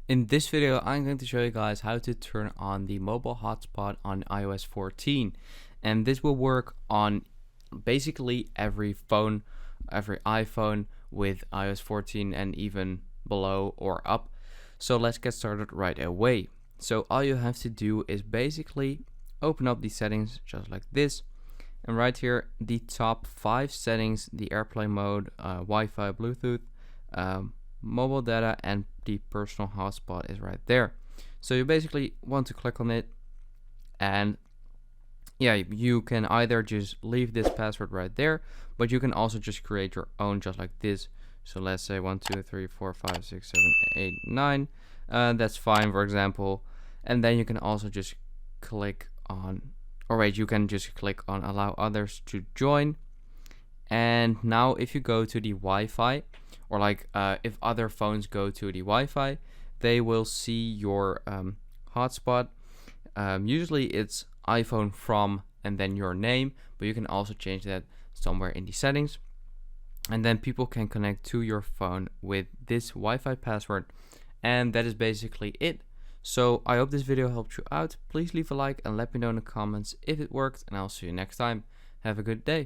In this video, I'm going to show you guys how to turn on the mobile hotspot on iOS 14. And this will work on basically every phone, every iPhone with iOS 14 and even below or up. So let's get started right away. So all you have to do is basically open up the settings just like this. And right here, the top 5 settings, the airplane mode, Wi-Fi, Bluetooth, mobile data, and the personal hotspot is right there. So you basically want to click on it, and yeah, you can either just leave this password right there, but you can also just create your own just like this. So let's say 1 2 3 4 5 6 7 8 9. That's fine, for example. And then you can also just click on, or wait, you can just click on allow others to join. And now if you go to the Wi-Fi, or like if other phones go to the Wi-Fi, they will see your hotspot. Usually it's iPhone from and then your name, but you can also change that somewhere in the settings. And then people can connect to your phone with this Wi-Fi password. And that is basically it. So I hope this video helped you out. Please leave a like and let me know in the comments if it worked, and I'll see you next time. Have a good day.